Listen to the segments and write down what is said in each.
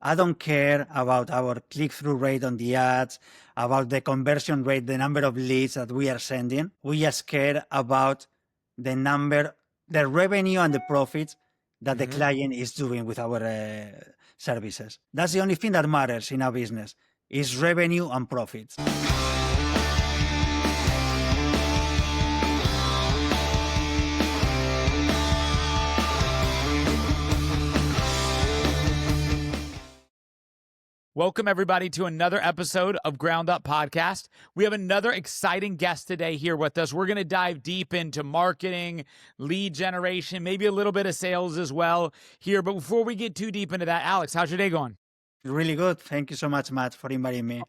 I don't care about our click-through rate on the ads, about the conversion rate, the number of leads that we are sending. We just care about the revenue and the profits that the client is doing with our services. That's the only thing that matters in our business is revenue and profits. Welcome, everybody, to another episode of Ground Up Podcast. We have another exciting guest today here with us. We're going to dive deep into marketing, lead generation, maybe a little bit of sales as well here. But before we get too deep into that, Alex, how's your day going? Really good. Thank you so much, Matt, for inviting me.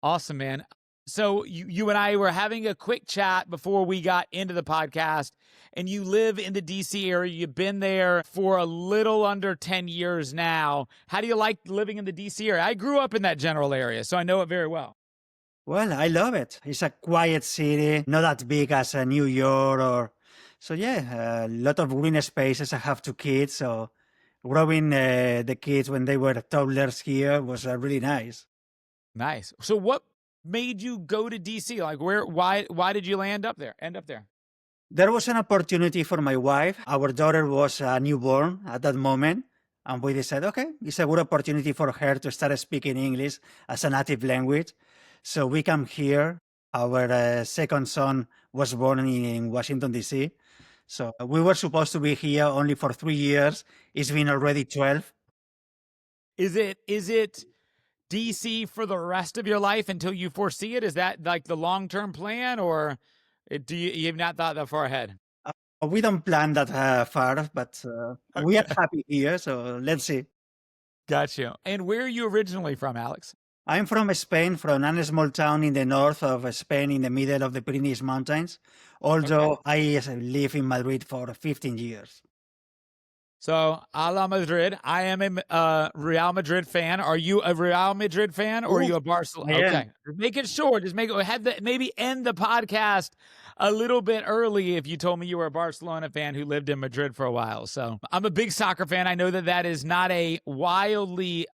Awesome, man. So you and I were having a quick chat before we got into the podcast, and you live in the DC area. You've been there for a little under 10 years now. How do you like living in the DC area? I grew up in that general area, so I know it very well. Well, I love it. It's a quiet city, not that big as New York So yeah, a lot of green spaces. I have 2 kids, so growing the kids when they were toddlers here was really nice. Nice. So what made you go to DC? Like why did you end up there? There was an opportunity for my wife. Our daughter was newborn at that moment. And we decided, okay, it's a good opportunity for her to start speaking English as a native language. So we come here. Our second son was born in Washington, D.C. So we were supposed to be here only for 3 years. It's been already 12. Is it DC for the rest of your life until you foresee it? Is that like the long-term plan, or do you have not thought that far ahead? We don't plan that far, but we are happy here. So let's see. Gotcha. And where are you originally from, Alex? I'm from Spain, from a small town in the north of Spain, in the middle of the Pyrenees Mountains, although I live in Madrid for 15 years. So, a la Madrid. I am a Real Madrid fan. Are you a Real Madrid fan, or are you a Barcelona? Yeah. Okay. Make it short. Just maybe end the podcast a little bit early if you told me you were a Barcelona fan who lived in Madrid for a while. So, I'm a big soccer fan. I know that is not a wildly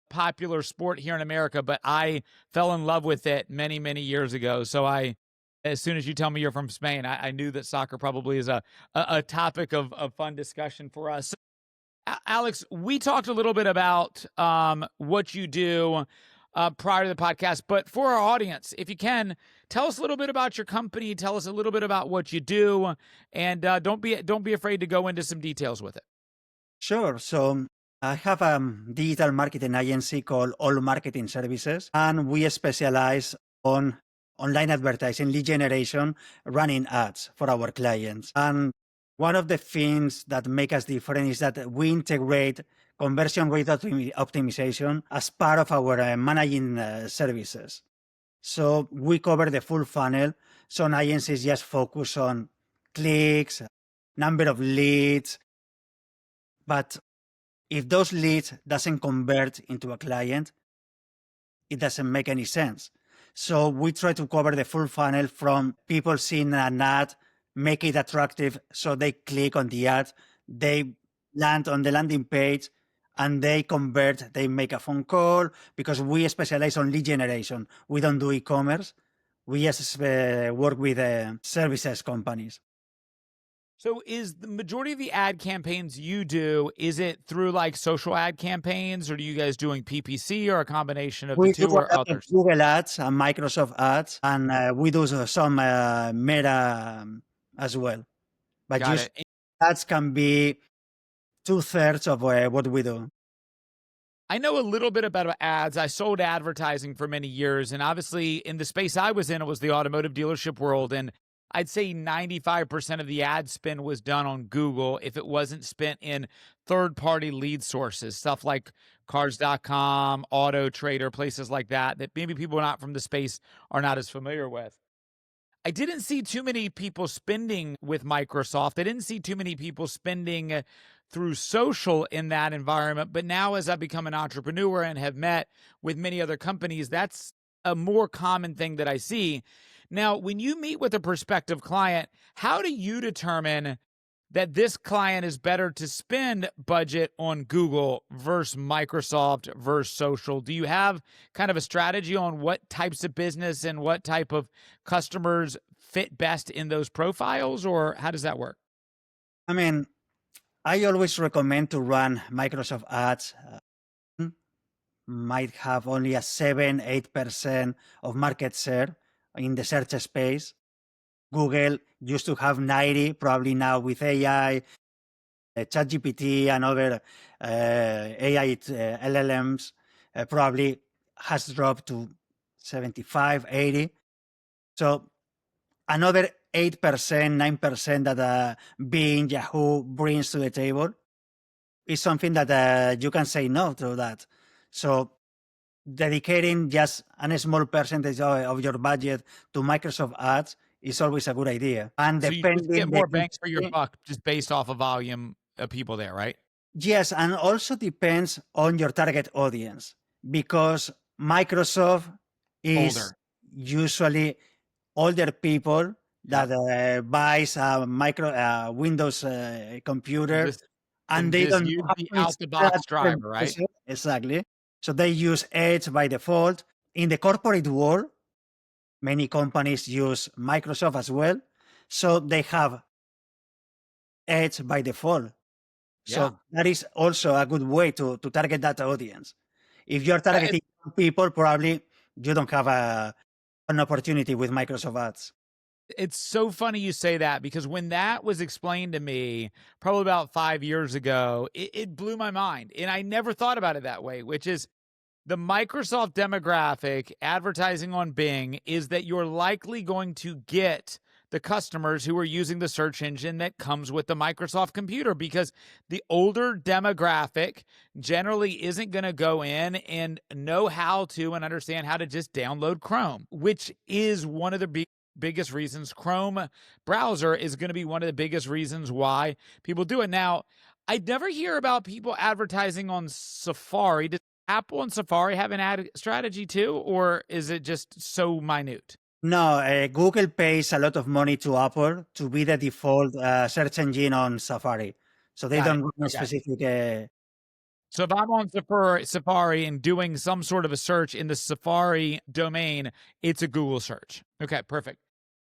popular sport here in America, but I fell in love with it many, many years ago. So as soon as you tell me you're from Spain, I knew that soccer probably is a topic of fun discussion for us. Alex, we talked a little bit about what you do prior to the podcast, but for our audience, if you can, tell us a little bit about your company, tell us a little bit about what you do, and don't be afraid to go into some details with it. Sure. So I have a digital marketing agency called All Marketing Services, and we specialize on online advertising, lead generation, running ads for our clients. And one of the things that make us different is that we integrate conversion rate optimization as part of our managing services. So we cover the full funnel. Some agencies just focus on clicks, number of leads, but if those leads doesn't convert into a client, it doesn't make any sense. So we try to cover the full funnel from people seeing an ad, make it attractive so they click on the ad, they land on the landing page, and they convert, they make a phone call, because we specialize on lead generation. We don't do e-commerce. We just work with services companies. So is the majority of the ad campaigns you do, is it through like social ad campaigns, or do you guys doing PPC, or a combination of the two, or others? Google ads and Microsoft ads, and we do some Meta as well. But ads can be 2/3 of what we do. I know a little bit about ads. I sold advertising for many years, and obviously in the space I was in, it was the automotive dealership world, and I'd say 95% of the ad spend was done on Google if it wasn't spent in third-party lead sources, stuff like Cars.com, Auto Trader, places like that maybe people not from the space are not as familiar with. I didn't see too many people spending with Microsoft. I didn't see too many people spending through social in that environment. But now as I've become an entrepreneur and have met with many other companies, that's a more common thing that I see. Now, when you meet with a prospective client, how do you determine that this client is better to spend budget on Google versus Microsoft versus social? Do you have kind of a strategy on what types of business and what type of customers fit best in those profiles, or how does that work? I mean, I always recommend to run Microsoft ads. Might have only a 7-8% of market share in the search space. Google used to have 90, probably now with AI, ChatGPT and other AI LLMs, probably has dropped to 75, 80. So another 8%, 9% that Bing, Yahoo brings to the table is something that you can say no to that. So dedicating just a small percentage of your budget to Microsoft ads is always a good idea. And So you just get depending the more bang for your industry, buck just based off of volume of people there, right? yes, and also depends on your target audience because Microsoft is Older. usually older people Yep. that buys a micro Windows computer Just and and they just don't know use how the to out the install box driver, right? Microsoft. Exactly. So they use Edge by default. In the corporate world, many companies use Microsoft as well. So they have Edge by default. Yeah. So that is also a good way to target that audience. If you're I, targeting people, probably you don't have an opportunity with Microsoft ads. It's so funny you say that because when that was explained to me probably about 5 years ago, it blew my mind. And I never thought about it that way, which is the Microsoft demographic advertising on Bing is that you're likely going to get the customers who are using the search engine that comes with the Microsoft computer because the older demographic generally isn't going to go in and know how to and understand how to just download Chrome, which is one of the biggest reasons. Chrome browser is going to be one of the biggest reasons why people do it. Now, I never hear about people advertising on Safari. Does Apple and Safari have an ad strategy too, or is it just so minute? No, Google pays a lot of money to Apple to be the default search engine on Safari. So they Got it. don't run a Okay. specific. So if I'm on Safari and doing some sort of a search in the Safari domain, it's a Google search. Okay, perfect.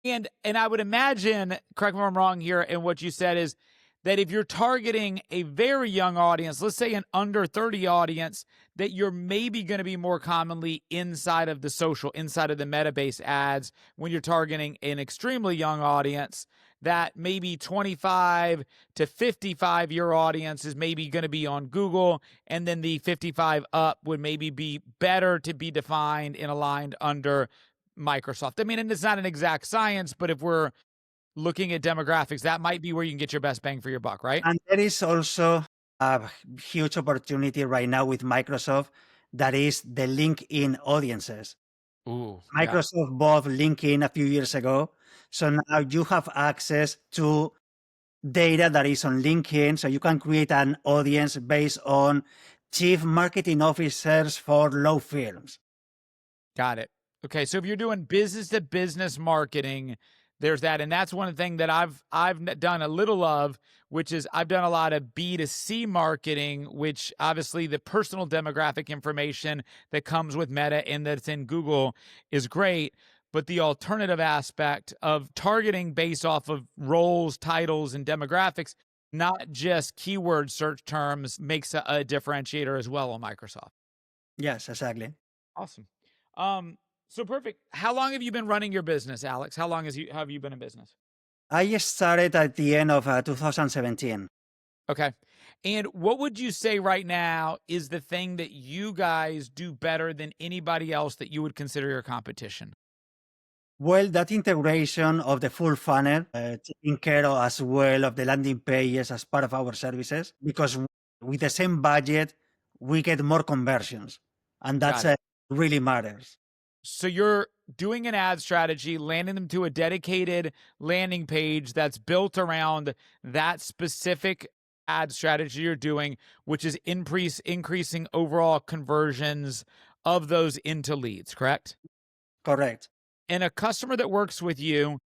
And I would imagine, correct me if I'm wrong here, and what you said is that if you're targeting a very young audience, let's say an under 30 audience, that you're maybe going to be more commonly inside of the social, inside of the meta-based ads. When you're targeting an extremely young audience, that maybe 25 to 55 year audience is maybe going to be on Google, and then the 55 up would maybe be better to be defined and aligned under Microsoft. I mean, and it's not an exact science, but if we're looking at demographics, that might be where you can get your best bang for your buck, right? And there is also a huge opportunity right now with Microsoft that is the LinkedIn audiences. Ooh, yeah. Microsoft bought LinkedIn a few years ago. So now you have access to data that is on LinkedIn. So you can create an audience based on chief marketing officers for law firms. Got it. Okay, so if you're doing business to business marketing, there's that, and that's one thing that I've done a little of, which is I've done a lot of B2C marketing, which obviously the personal demographic information that comes with Meta and that's in Google is great, but the alternative aspect of targeting based off of roles, titles, and demographics, not just keyword search terms, makes a differentiator as well on Microsoft. Yes, exactly. Awesome. So perfect. How long have you been running your business, Alex? How long have you been in business? I started at the end of 2017. Okay. And what would you say right now is the thing that you guys do better than anybody else that you would consider your competition? Well, that integration of the full funnel, taking care of as well of the landing pages as part of our services, because with the same budget, we get more conversions. And that's Got it. really matters. So you're doing an ad strategy, landing them to a dedicated landing page that's built around that specific ad strategy you're doing, which is increasing overall conversions of those into leads, correct? Correct. And a customer that works with you,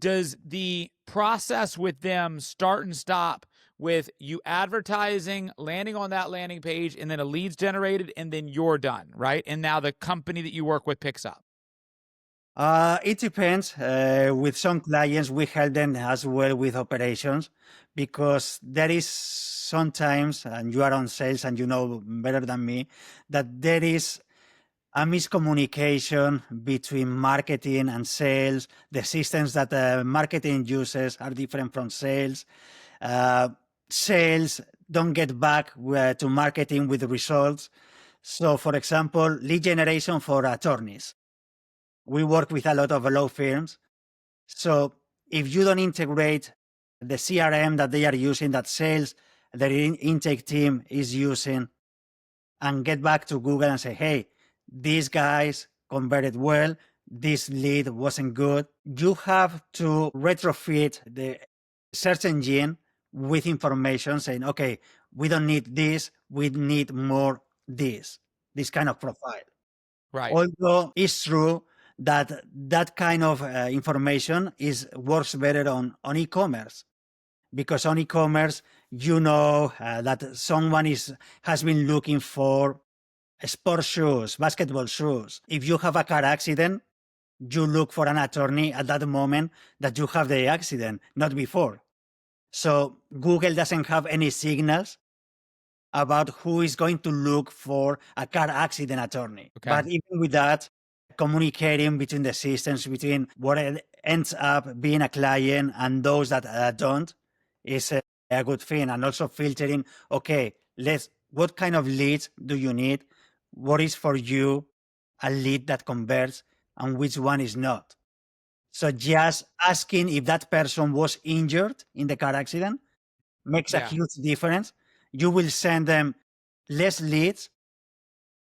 does the process with them start and stop with you advertising, landing on that landing page, and then a lead's generated, and then you're done, right? And now the company that you work with picks up? It depends. With some clients, we help them as well with operations because there is sometimes, and you are on sales and you know better than me, that there is a miscommunication between marketing and sales. The systems that marketing uses are different from sales. Sales don't get back to marketing with results. So, for example, lead generation for attorneys. We work with a lot of law firms. So if you don't integrate the CRM that they are using, that sales, their intake team is using, and get back to Google and say, hey, these guys converted well, this lead wasn't good, you have to retrofit the search engine with information saying, okay, we don't need this, we need more this kind of profile. Right. Although it's true that that kind of information works better on e-commerce, because on e-commerce, you know that someone has been looking for sports shoes, basketball shoes. If you have a car accident, you look for an attorney at that moment that you have the accident, not before. So Google doesn't have any signals about who is going to look for a car accident attorney. Okay. But even with that, communicating between the systems, between what ends up being a client and those that don't, is a good thing. And also filtering, okay, what kind of leads do you need? What is for you a lead that converts and which one is not? So just asking if that person was injured in the car accident makes a huge difference. You will send them less leads,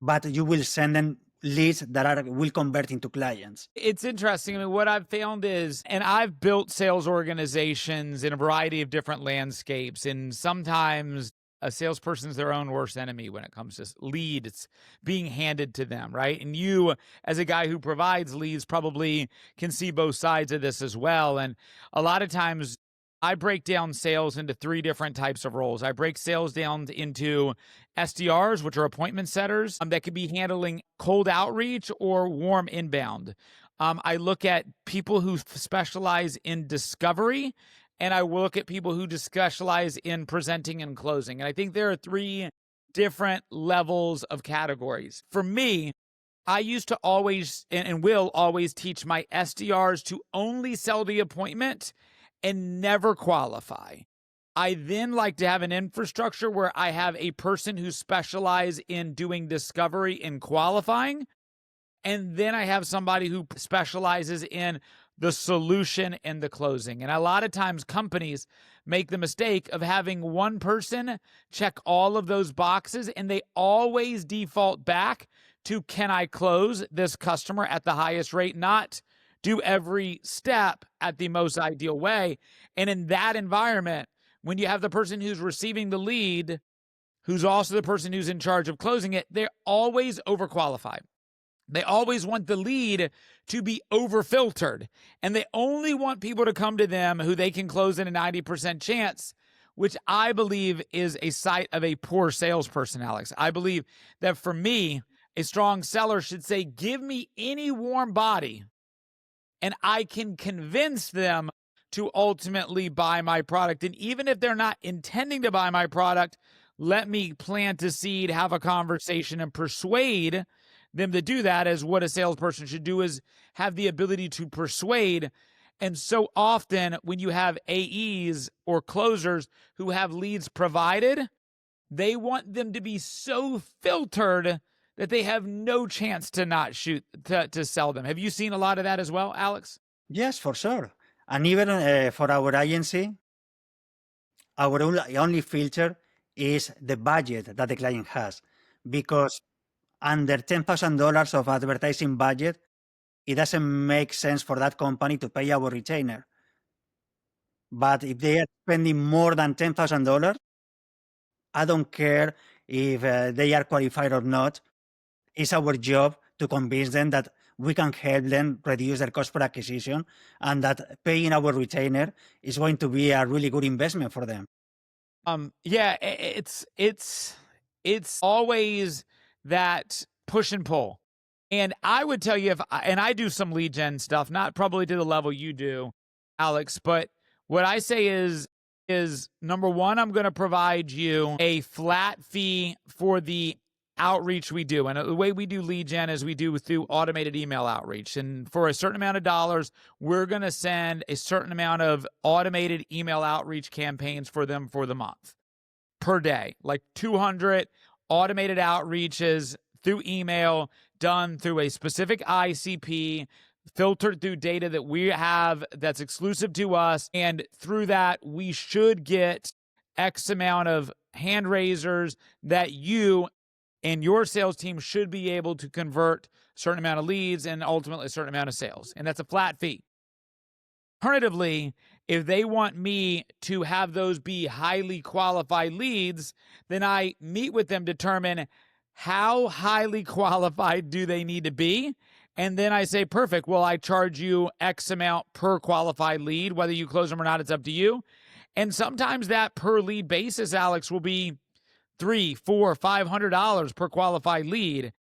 but you will send them leads that will convert into clients. It's interesting. I mean, what I've found is, and I've built sales organizations in a variety of different landscapes, and sometimes a salesperson is their own worst enemy when it comes to leads being handed to them, right? And you, as a guy who provides leads, probably can see both sides of this as well. And a lot of times I break down sales into three different types of roles. I break sales down into SDRs, which are appointment setters, that could be handling cold outreach or warm inbound. I look at people who specialize in discovery, and I look at people who specialize in presenting and closing. And I think there are three different levels of categories. For me, I used to always and will always teach my SDRs to only sell the appointment and never qualify. I then like to have an infrastructure where I have a person who specializes in doing discovery and qualifying, and then I have somebody who specializes in the solution and the closing. And a lot of times companies make the mistake of having one person check all of those boxes, and they always default back to, can I close this customer at the highest rate, not do every step at the most ideal way. And in that environment, when you have the person who's receiving the lead, who's also the person who's in charge of closing it, they're always overqualified. They always want the lead to be over-filtered, and they only want people to come to them who they can close in a 90% chance, which I believe is a sign of a poor salesperson, Alex. I believe that for me, a strong seller should say, give me any warm body, and I can convince them to ultimately buy my product. And even if they're not intending to buy my product, let me plant a seed, have a conversation, and persuade them to do that. As what a salesperson should do is have the ability to persuade. And so often when you have AEs or closers who have leads provided, they want them to be so filtered that they have no chance to not shoot to sell them. Have you seen a lot of that as well, Alex? Yes, for sure. And even for our agency, our only filter is the budget that the client has, because under $10,000 of advertising budget, it doesn't make sense for that company to pay our retainer. But if they are spending more than $10,000, I don't care if they are qualified or not. It's our job to convince them that we can help them reduce their cost per acquisition, and that paying our retainer is going to be a really good investment for them. Yeah, it's always that push and pull. And I would tell you and I do some lead gen stuff, not probably to the level you do, Alex, but what I say is number one, I'm going to provide you a flat fee for the outreach we do. And the way we do lead gen is we do through automated email outreach. And for a certain amount of dollars, we're going to send a certain amount of automated email outreach campaigns for them for the month per day, like 200 automated outreaches through email done through a specific ICP, filtered through data that we have that's exclusive to us. And through that, we should get X amount of hand raisers that you and your sales team should be able to convert a certain amount of leads and ultimately a certain amount of sales. And that's a flat fee. Alternatively, if they want me to have those be highly qualified leads, then I meet with them, determine how highly qualified do they need to be. And then I say, perfect, well, I charge you X amount per qualified lead. Whether you close them or not, it's up to you. And sometimes that per lead basis, Alex, will be $300, $400, $500 per qualified lead.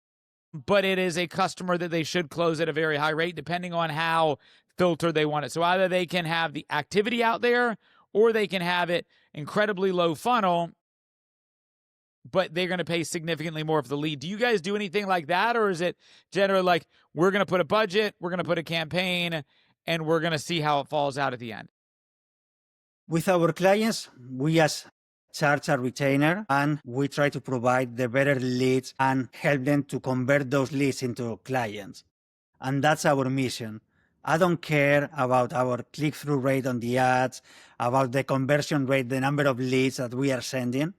But it is a customer that they should close at a very high rate, depending on how filtered they want it. So either they can have the activity out there, or they can have it incredibly low funnel, but they're going to pay significantly more for the lead. Do you guys do anything like that? Or is it generally like, we're going to put a budget, we're going to put a campaign, and we're going to see how it falls out at the end? With our clients, we just charge a retainer, and we try to provide the better leads and help them to convert those leads into clients. And that's our mission. I don't care about our click-through rate on the ads, about the conversion rate, the number of leads that we are sending.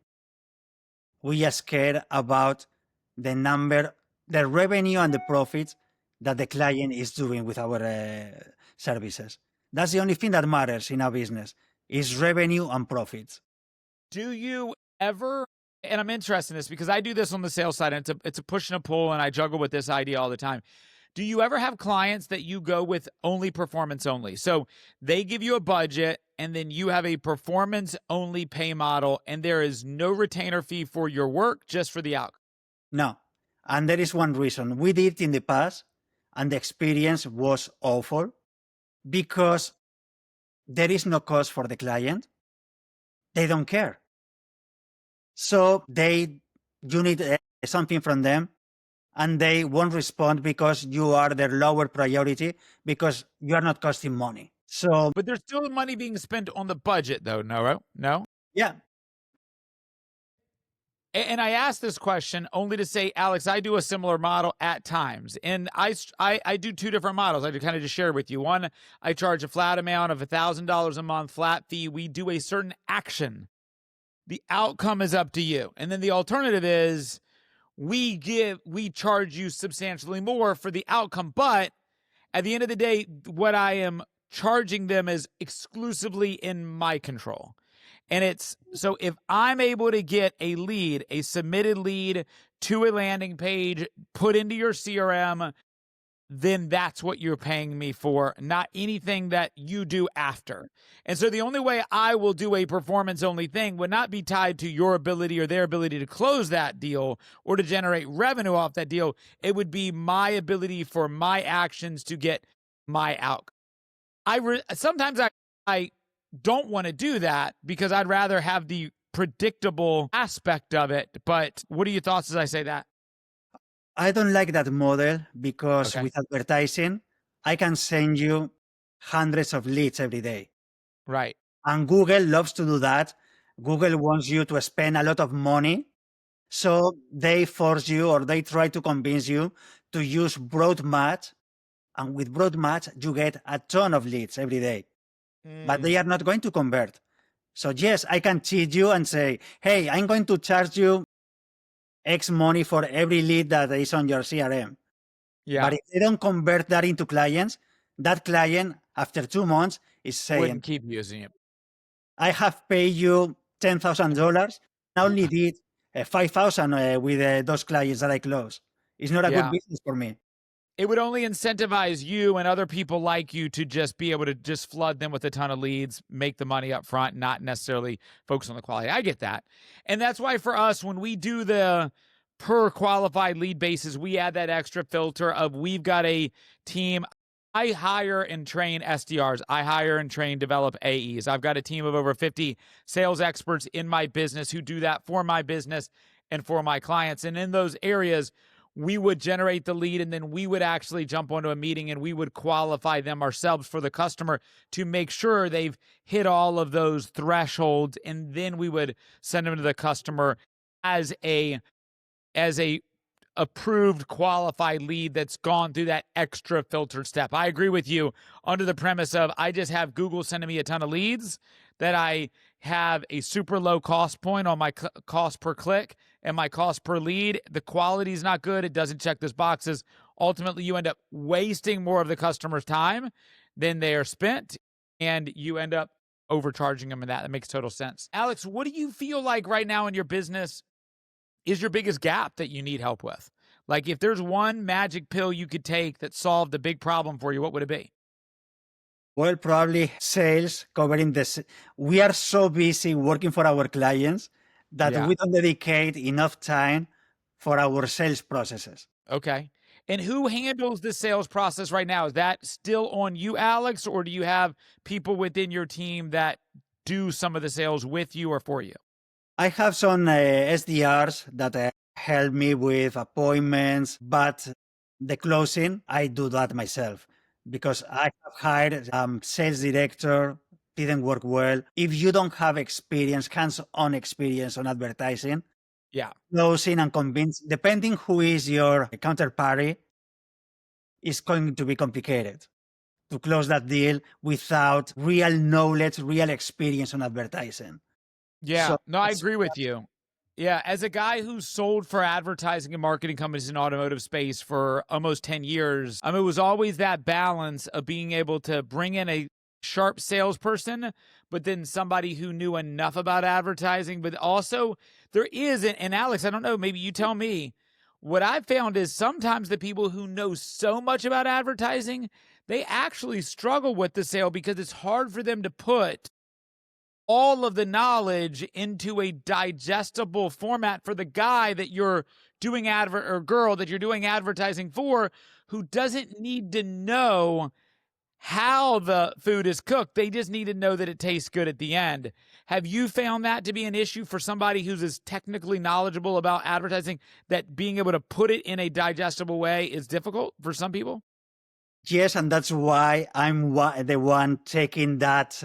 We just care about the number, the revenue and the profits that the client is doing with our services. That's the only thing that matters in our business, is revenue and profits. Do you ever, and I'm interested in this because I do this on the sales side, and it's a push and a pull, and I juggle with this idea all the time. Do you ever have clients that you go with only performance only? So they give you a budget, and then you have a performance only pay model, and there is no retainer fee for your work, just for the outcome? No. And there is one reason. We did it in the past, and the experience was awful because there is no cost for the client. They don't care. So you need something from them, and they won't respond because you are their lower priority, because you are not costing money. So, but there's still money being spent on the budget, though. No. Yeah. And I ask this question only to say, Alex, I do a similar model at times. And I do two different models. I kind of just share with you. One, I charge a flat amount of $1,000 a month, flat fee. We do a certain action. The outcome is up to you. And then the alternative is we charge you substantially more for the outcome. But at the end of the day, what I am charging them is exclusively in my control. And so if I'm able to get a lead, a submitted lead to a landing page, put into your CRM, then that's what you're paying me for, not anything that you do after. And so the only way I will do a performance only thing would not be tied to your ability or their ability to close that deal or to generate revenue off that deal. It would be my ability for my actions to get my outcome. Sometimes I don't want to do that because I'd rather have the predictable aspect of it. But what are your thoughts as I say that? I don't like that model because with advertising, I can send you hundreds of leads every day. Right. And Google loves to do that. Google wants you to spend a lot of money. So they force you, or they try to convince you to use broad match. And with broad match, you get a ton of leads every day. But they are not going to convert. So yes, I can cheat you and say, hey, I'm going to charge you X money for every lead that is on your CRM. Yeah. But if they don't convert that into clients, that client, after 2 months, is saying, wouldn't keep using it. I have paid you $10,000. I only did 5,000 with those clients that I closed. It's not a good business for me. It would only incentivize you and other people like you to just be able to just flood them with a ton of leads, make the money up front, not necessarily focus on the quality. I get that. And that's why for us, when we do the per qualified lead basis, we add that extra filter of we've got a team. I hire and train SDRs. I hire and train, develop AEs. I've got a team of over 50 sales experts in my business who do that for my business and for my clients. And in those areas, we would generate the lead, and then we would actually jump onto a meeting and we would qualify them ourselves for the customer to make sure they've hit all of those thresholds. And then we would send them to the customer as a approved qualified lead that's gone through that extra filtered step. I agree with you under the premise of I just have Google sending me a ton of leads, that I have a super low cost point on my cost per click and my cost per lead. The quality is not good. It doesn't check those boxes. Ultimately, you end up wasting more of the customer's time than they are spent, and you end up overcharging them, and that makes total sense. Alex, what do you feel like right now in your business is your biggest gap that you need help with? Like, if there's one magic pill you could take that solved a big problem for you, what would it be? Well, probably sales, covering this. We are so busy working for our clients that Yeah. we don't dedicate enough time for our sales processes. Okay. And who handles the sales process right now? Is that still on you, Alex, or do you have people within your team that do some of the sales with you or for you? I have some SDRs that help me with appointments, but the closing, I do that myself because I have hired sales director, didn't work well. If you don't have experience, hands-on experience on advertising, Yeah. closing and convince, depending who is your counterparty, is going to be complicated to close that deal without real knowledge, real experience on advertising. Yeah. So No, I that's agree with you. Yeah. As a guy who's sold for advertising and marketing companies in automotive space for almost 10 years, it was always that balance of being able to bring in a sharp salesperson, but then somebody who knew enough about advertising. But also, there is, and Alex, I don't know, maybe you tell me, what I've found is sometimes the people who know so much about advertising, they actually struggle with the sale because it's hard for them to put all of the knowledge into a digestible format for the guy that you're doing or girl that you're doing advertising for, who doesn't need to know how the food is cooked. They just need to know that it tastes good at the end. Have you found that to be an issue for somebody who's as technically knowledgeable about advertising, that being able to put it in a digestible way is difficult for some people? Yes, and that's why I'm the one taking that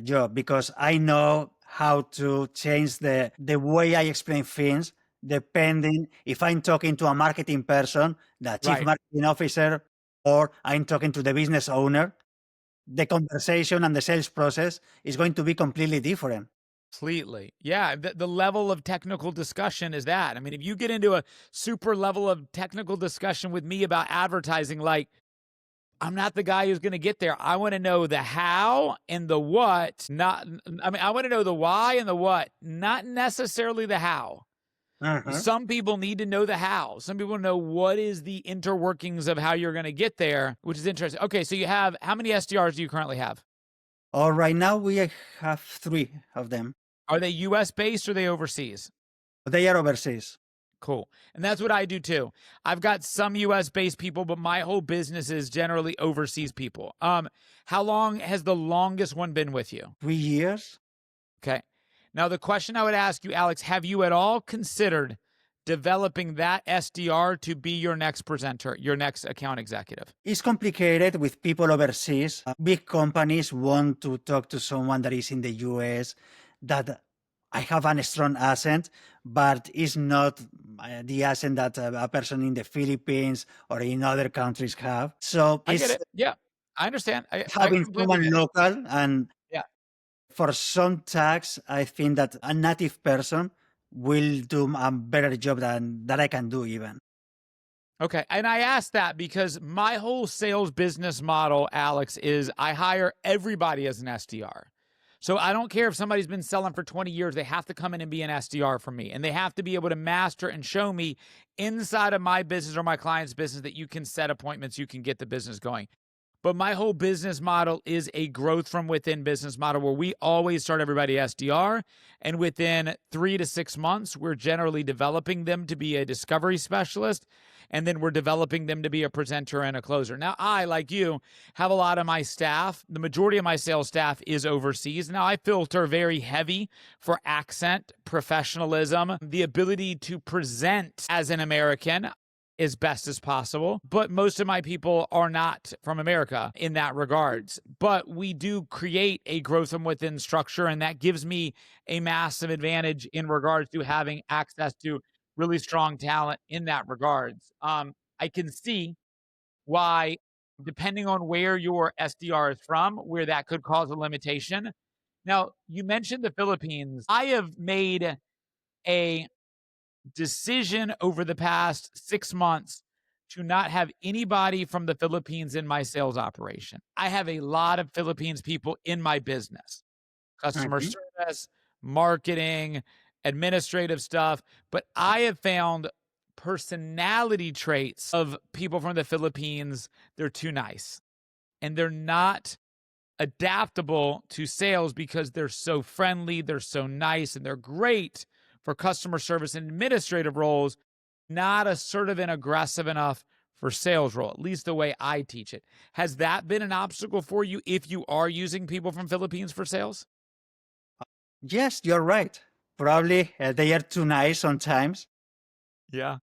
job, because I know how to change the way I explain things, depending if I'm talking to a marketing person, the chief Right. marketing officer, or I'm talking to the business owner. The conversation and the sales process is going to be completely different. Completely. Yeah. The level of technical discussion is that. I mean, if you get into a super level of technical discussion with me about advertising, like, I'm not the guy who's going to get there. I want to know the how and the what, I want to know the why and the what, not necessarily the how. Uh-huh. Some people need to know the how. Some people know what is the interworkings of how you're going to get there, which is interesting. Okay, so you have, how many SDRs do you currently have? All right, now we have 3 of them. Are they US based or are they overseas? They are overseas. Cool. And that's what I do too. I've got some US based people, but my whole business is generally overseas people. How long has the longest one been with you? 3 years. Okay. Now, the question I would ask you, Alex, have you at all considered developing that SDR to be your next presenter, your next account executive? It's complicated with people overseas. Big companies want to talk to someone that is in the US, that I have a strong accent, but it's not the accent that a person in the Philippines or in other countries have. So I get it's it. Yeah, I understand. I having completely someone get it. local, and Yeah. for some tasks, I think that a native person will do a better job than that I can do even. Okay. And I asked that because my whole sales business model, Alex, is I hire everybody as an SDR. So I don't care if somebody's been selling for 20 years, they have to come in and be an SDR for me. And they have to be able to master and show me inside of my business or my client's business that you can set appointments, you can get the business going. But my whole business model is a growth from within business model where we always start everybody SDR. And within 3 to 6 months, we're generally developing them to be a discovery specialist. And then we're developing them to be a presenter and a closer. Now, I, like you, have a lot of my staff. The majority of my sales staff is overseas. Now, I filter very heavy for accent, professionalism, the ability to present as an American as best as possible. But most of my people are not from America in that regards. But we do create a growth from within structure, and that gives me a massive advantage in regards to having access to really strong talent in that regards. I can see why, depending on where your SDR is from, where that could cause a limitation. Now, you mentioned the Philippines. I have made a decision over the past 6 months to not have anybody from the Philippines in my sales operation. I have a lot of Philippines people in my business, customer Mhm. service, marketing, administrative stuff. But I have found personality traits of people from the Philippines. They're too nice and they're not adaptable to sales because they're so friendly, they're so nice, and they're great for customer service and administrative roles, not assertive and aggressive enough for sales role, at least the way I teach it. Has that been an obstacle for you if you are using people from Philippines for sales? Yes, you're right. Probably they are too nice sometimes. Yeah.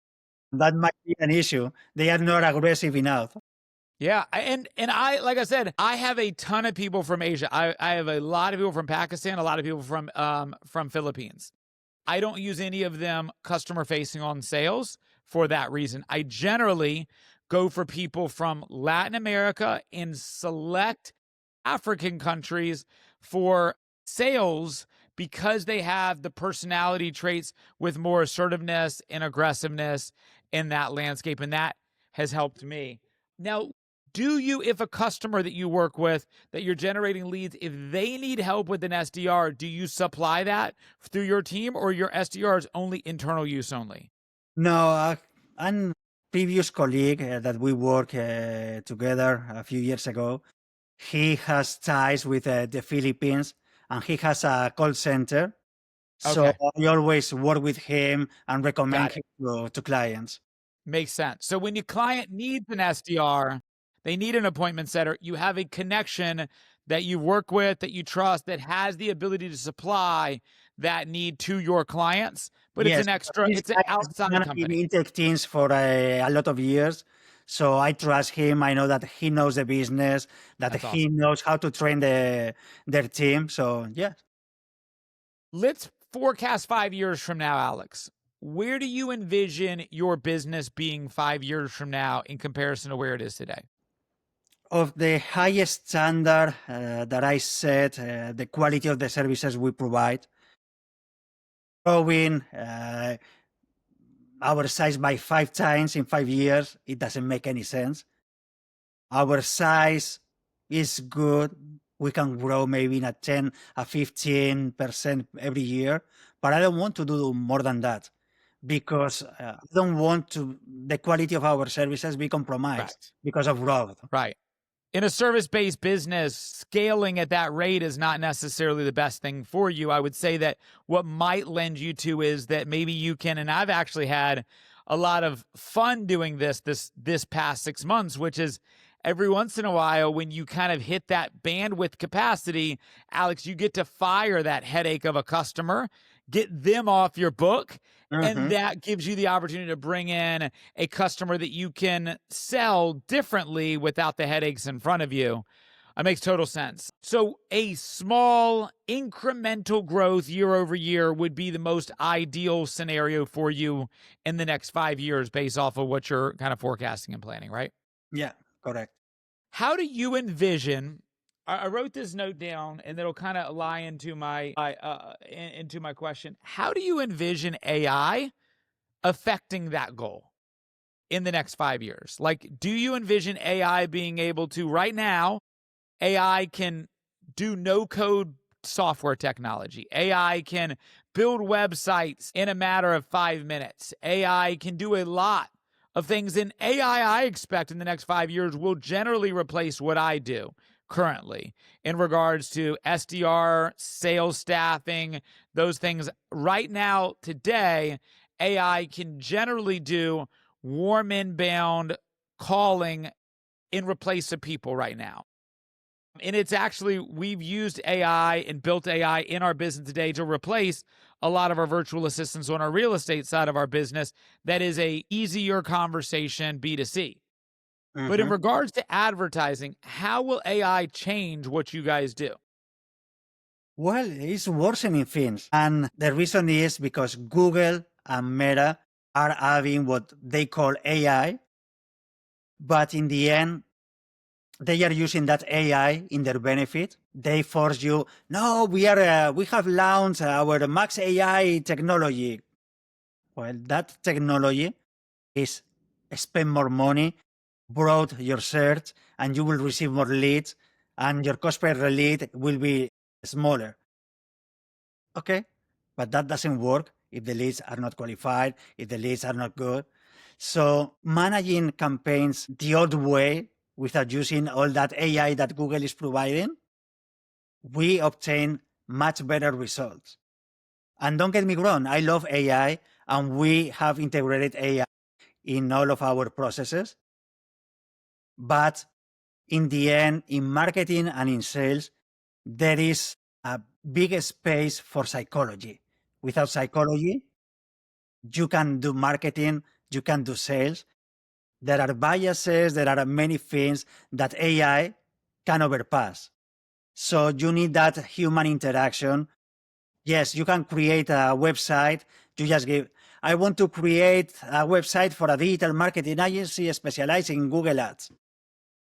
That might be an issue. They are not aggressive enough. Yeah, and I, like I said, I have a ton of people from Asia. I have a lot of people from Pakistan, a lot of people from Philippines. I don't use any of them customer facing on sales for that reason. I generally go for people from Latin America and select African countries for sales because they have the personality traits with more assertiveness and aggressiveness in that landscape. And that has helped me. Now, do you, if a customer that you work with, that you're generating leads, if they need help with an SDR, do you supply that through your team, or your SDR is only internal use only? No, an previous colleague that we work together a few years ago, he has ties with the Philippines and he has a call center. So Okay, I always work with him and recommend got it. him to clients. Makes sense. So when your client needs an SDR, they need an appointment setter, you have a connection that you work with, that you trust, that has the ability to supply that need to your clients, but it's Yes, an because extra, this it's an guy has outside been in company. intake teams for a lot of years. So I trust him. I know that he knows the business, that That's he awesome. knows how to train their team. So yeah. Let's forecast 5 years from now, Alex. Where do you envision your business being 5 years from now in comparison to where it is today? Of the highest standard that I set, the quality of the services we provide, growing our size by 5 times in 5 years, it doesn't make any sense. Our size is good. We can grow maybe in a 10, a 15% every year, but I don't want to do more than that because I don't want to the quality of our services be compromised Correct. because of growth. Right. In a service-based business, scaling at that rate is not necessarily the best thing for you. I would say that what might lend you to is that maybe you can, and I've actually had a lot of fun doing this past 6 months, which is every once in a while when you kind of hit that bandwidth capacity, Alex, you get to fire that headache of a customer, get them off your book, and Mhm. that gives you the opportunity to bring in a customer that you can sell differently without the headaches in front of you. It makes total sense. So a small incremental growth year over year would be the most ideal scenario for you in the next 5 years based off of what you're kind of forecasting and planning, right? Yeah, correct. How do you envision? I wrote this note down, and it'll kind of lie into into my question. How do you envision AI affecting that goal in the next 5 years? Like, do you envision AI being able to, right now, AI can do no code software technology. AI can build websites in a matter of 5 minutes. AI can do a lot of things. And AI, I expect in the next 5 years, will generally replace what I do currently in regards to SDR, sales staffing, those things. Right now, today, AI can generally do warm inbound calling in replace of people right now. And it's actually, we've used AI and built AI in our business today to replace a lot of our virtual assistants on our real estate side of our business. That is a easier conversation B2C. But in regards to advertising, how will AI change what you guys do? Well, it's worsening things. And the reason is because Google and Meta are having what they call AI. But in the end, they are using that AI in their benefit. They force you, no, we have launched our Max AI technology. Well, that technology is spend more money, broad your search, and you will receive more leads, and your cost per lead will be smaller. Okay, but that doesn't work if the leads are not qualified, if the leads are not good. So managing campaigns the old way without using all that AI that Google is providing, we obtain much better results. And don't get me wrong, I love AI, and we have integrated AI in all of our processes. But in the end, in marketing and in sales, there is a big space for psychology. Without psychology, you can do marketing, you can do sales. There are biases, there are many things that AI can overpass. So you need that human interaction. Yes, you can create a website. You just give, I want to create a website for a digital marketing agency specializing in Google Ads.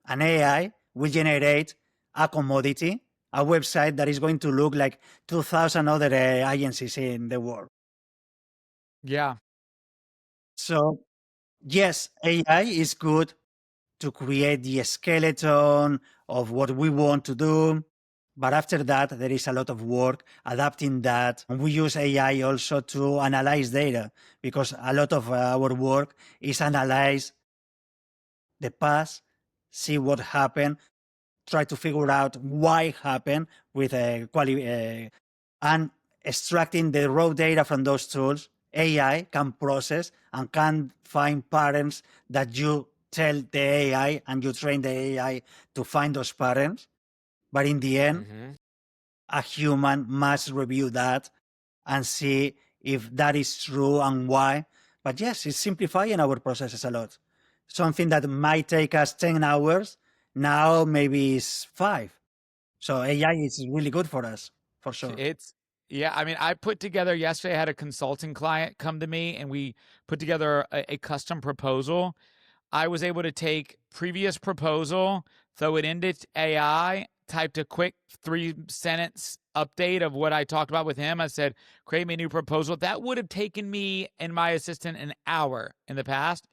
An AI will generate a commodity, a website that is going to look like 2,000 other agencies in the world. Yeah. So yes, AI is good to create the skeleton of what we want to do. But after that, there is a lot of work adapting that. And we use AI also to analyze data, because a lot of our work is analyze the past, see what happened, try to figure out why it happened with and extracting the raw data from those tools. AI can process and can find patterns that you tell the AI, and you train the AI to find those patterns. But in the end, a human must review that and see if that is true and why. But yes, it's simplifying our processes a lot. Something that might take us 10 hours, now maybe it's 5. So AI is really good for us, for sure. Yeah, I mean, I put together yesterday, I had a consulting client come to me and we put together a custom proposal. I was able to take previous proposal, throw it into AI, typed a quick 3-sentence update of what I talked about with him. I said, create me a new proposal. That would have taken me and my assistant an hour in the past.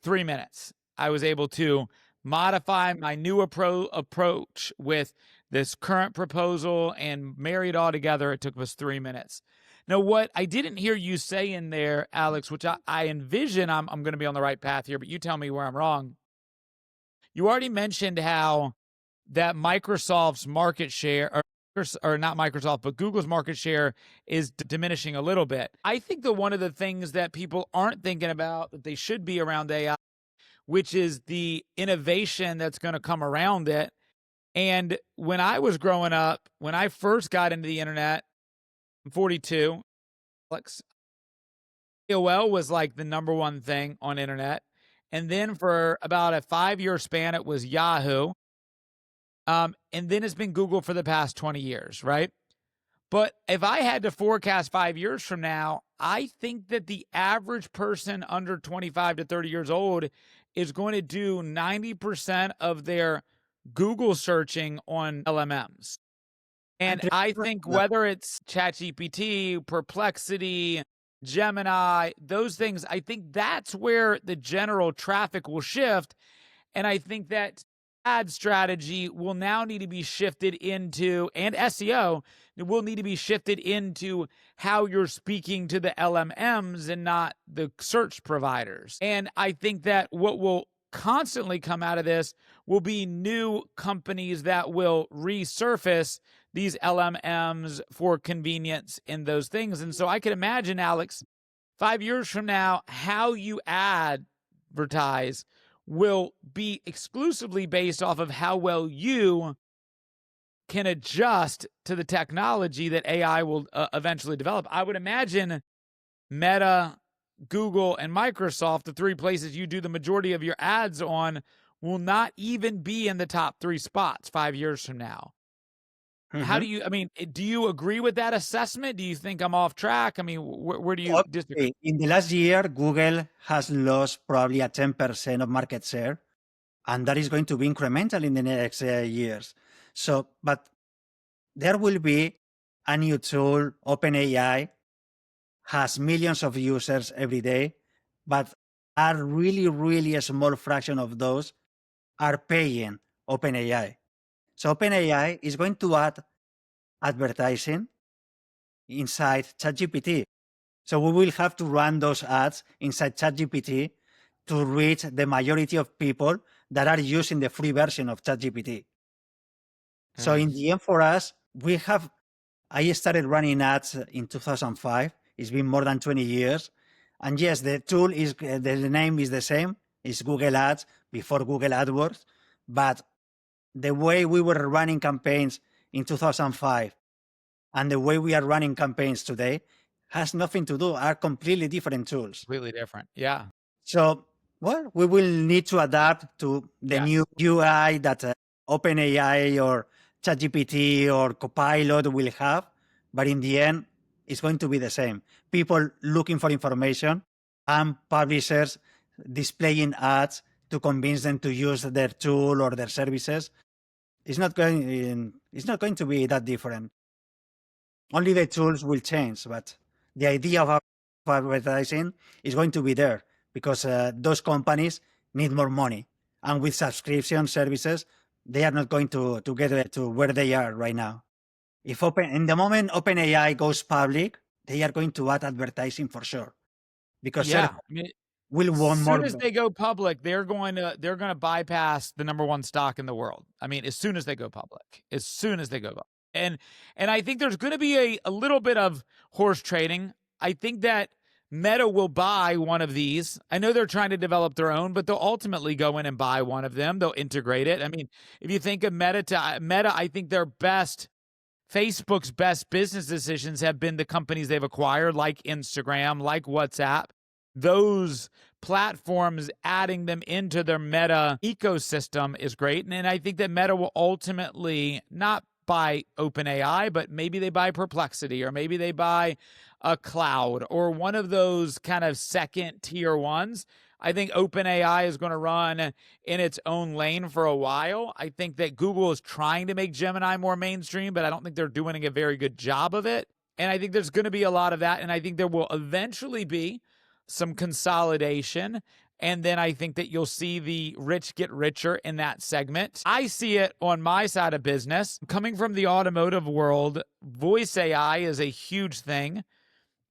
3 minutes. I was able to modify my new approach with this current proposal and marry it all together. It took us 3 minutes. Now, what I didn't hear you say in there, Alex, which I envision I'm going to be on the right path here, but you tell me where I'm wrong. You already mentioned how that Microsoft's market share, or not Microsoft, but Google's market share is diminishing a little bit. I think that one of the things that people aren't thinking about that they should be around AI, which is the innovation that's going to come around it. And when I was growing up, when I first got into the internet, I'm 42, Alex, AOL was like the number one thing on internet. And then for about a 5-year span, it was Yahoo. And then it's been Google for the past 20 years, right? But if I had to forecast 5 years from now, I think that the average person under 25 to 30 years old is going to do 90% of their Google searching on LLMs. And I think whether it's ChatGPT, Perplexity, Gemini, those things, I think that's where the general traffic will shift. And I think that ad strategy will now need to be shifted into, and SEO will need to be shifted into how you're speaking to the LLMs and not the search providers. And I think that what will constantly come out of this will be new companies that will resurface these LLMs for convenience in those things. And so I can imagine, Alex, 5 years from now, how you advertise will be exclusively based off of how well you can adjust to the technology that AI will eventually develop. I would imagine Meta, Google, and Microsoft, the three places you do the majority of your ads on, will not even be in the top 3 spots 5 years from now. How do you, I mean, do you agree with that assessment? Do you think I'm off track? I mean, where do you disagree? In the last year, Google has lost probably a 10% of market share, and that is going to be incremental in the next years. So, but there will be a new tool, OpenAI, has millions of users every day, but a really a small fraction of those are paying OpenAI. So OpenAI is going to add advertising inside ChatGPT. So we will have to run those ads inside ChatGPT to reach the majority of people that are using the free version of ChatGPT. So in the end, for us, I started running ads in 2005. It's been more than 20 years. And yes, the tool is, the name is the same. It's Google Ads before Google AdWords. But the way we were running campaigns in 2005 and the way we are running campaigns today has nothing to do, are completely different tools. Completely different. Yeah. So, well, we will need to adapt to the new UI that OpenAI or ChatGPT or Copilot will have. But in the end, it's going to be the same. People looking for information and publishers displaying ads to convince them to use their tool or their services. It's not going to be that different. Only the tools will change, but the idea of advertising is going to be there because those companies need more money. And with subscription services, they are not going to get to where they are right now. In the moment OpenAI goes public, they are going to add advertising for sure. Because I mean, will want as more. soon as they go public, they're going to bypass the number 1 stock in the world. I mean, as soon as they go public, and I think there's going to be a little bit of horse trading. I think that Meta will buy one of these. I know they're trying to develop their own, but they'll ultimately go in and buy one of them. They'll integrate it. I mean, if you think of Meta, I think Facebook's best business decisions have been the companies they've acquired, like Instagram, like WhatsApp. Those platforms, adding them into their Meta ecosystem is great. And I think that Meta will ultimately not buy OpenAI, but maybe they buy Perplexity, or maybe they buy a cloud, or one of those kind of second tier ones. I think OpenAI is going to run in its own lane for a while. I think that Google is trying to make Gemini more mainstream, but I don't think they're doing a very good job of it. And I think there's going to be a lot of that. And I think there will eventually be some consolidation. And then I think that you'll see the rich get richer in that segment. I see it on my side of business. Coming from the automotive world, voice AI is a huge thing.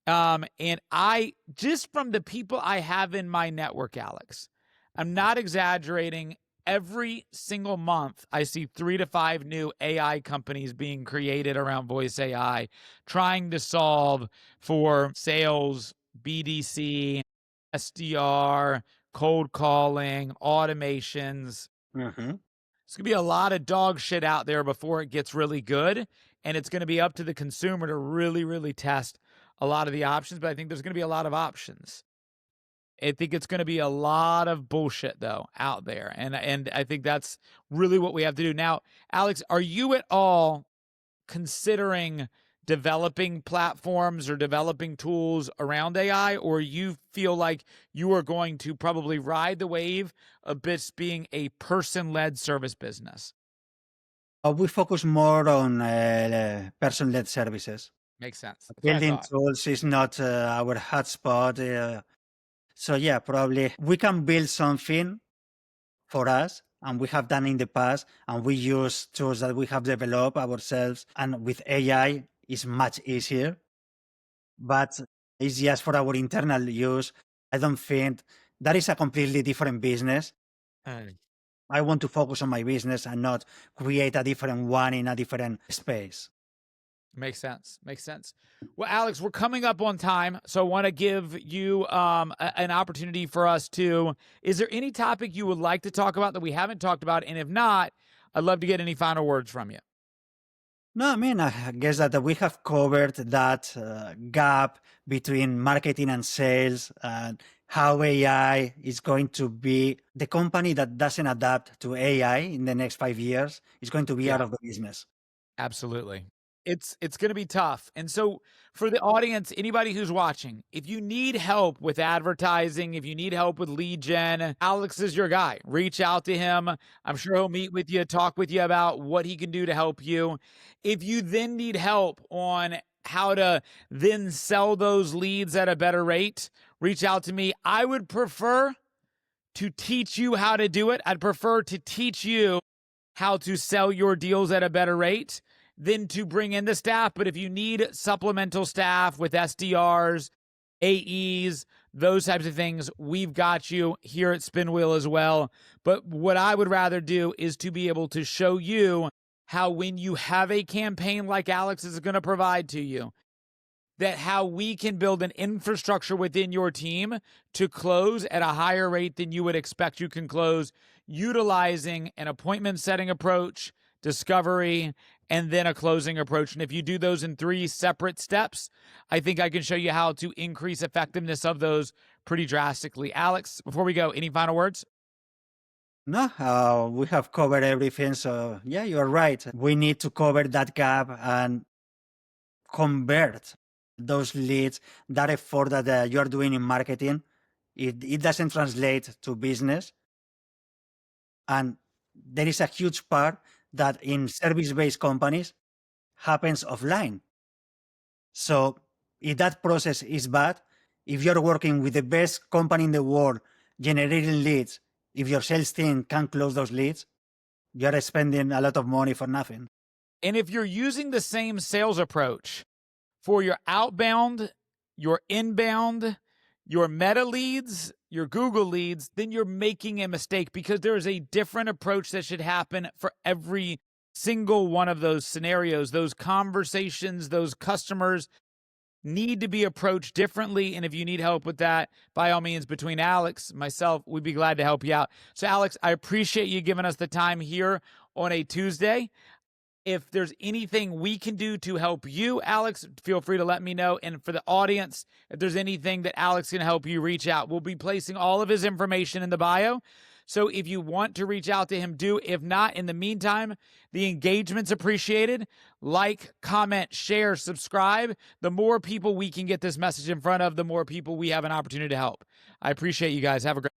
And I, just from the people I have in my network, Alex, I'm not exaggerating. Every single month, I see 3 to 5 new AI companies being created around voice AI, trying to solve for sales, BDC, SDR, cold calling, automations. It's going to be a lot of dog shit out there before it gets really good. And it's going to be up to the consumer to really test a lot of the options. But I think there's going to be a lot of options. I think it's going to be a lot of bullshit, though, out there. And I think that's really what we have to do. Now, Alex, are you at all considering developing platforms or developing tools around AI, or you feel like you are going to probably ride the wave of this being a person-led service business? We focus more on person-led services. Makes sense. Building tools is not our hotspot. So yeah, probably we can build something for us, and we have done in the past, and we use tools that we have developed ourselves, and with AI it's much easier, but it's just for our internal use. I don't think that is a completely different business. I want to focus on my business and not create a different one in a different space. Makes sense. Makes sense. Well, Alex, we're coming up on time, so I want to give you an opportunity for us to. Is there any topic you would like to talk about that we haven't talked about? And if not, I'd love to get any final words from you. No, I mean, I guess that we have covered that gap between marketing and sales, and how AI is going to be the company that doesn't adapt to AI in the next 5 years is going to be out Yeah. of the business. Absolutely. It's going to be tough. And so for the audience, anybody who's watching, if you need help with advertising, if you need help with lead gen, Alex is your guy. Reach out to him. I'm sure he'll meet with you, talk with you about what he can do to help you. If you then need help on how to then sell those leads at a better rate, reach out to me. I would prefer to teach you how to do it. I'd prefer to teach you how to sell your deals at a better rate than to bring in the staff. But if you need supplemental staff with SDRs, AEs, those types of things, we've got you here at Spinwheel as well. But what I would rather do is to be able to show you how, when you have a campaign like Alex is going to provide to you, that how we can build an infrastructure within your team to close at a higher rate than you would expect you can close, utilizing an appointment setting approach, discovery, and then a closing approach. And if you do those in 3 separate steps, I think I can show you how to increase effectiveness of those pretty drastically. Alex, before we go, any final words? No, we have covered everything. So yeah, you're right. We need to cover that gap and convert those leads, that effort that you're doing in marketing. It doesn't translate to business. And there is a huge part that in service-based companies happens offline. So if that process is bad, if you're working with the best company in the world generating leads, if your sales team can't close those leads, you're spending a lot of money for nothing. And if you're using the same sales approach for your outbound, your inbound, your meta leads, your Google leads, then you're making a mistake, because there is a different approach that should happen for every single one of those scenarios. Those conversations, those customers need to be approached differently. And if you need help with that, by all means, between Alex, myself, we'd be glad to help you out. So Alex, I appreciate you giving us the time here on a Tuesday. If there's anything we can do to help you, Alex, feel free to let me know. And for the audience, if there's anything that Alex can help you, reach out. We'll be placing all of his information in the bio. So if you want to reach out to him, do. If not, in the meantime, the engagement's appreciated. Like, comment, share, subscribe. The more people we can get this message in front of, the more people we have an opportunity to help. I appreciate you guys. Have a great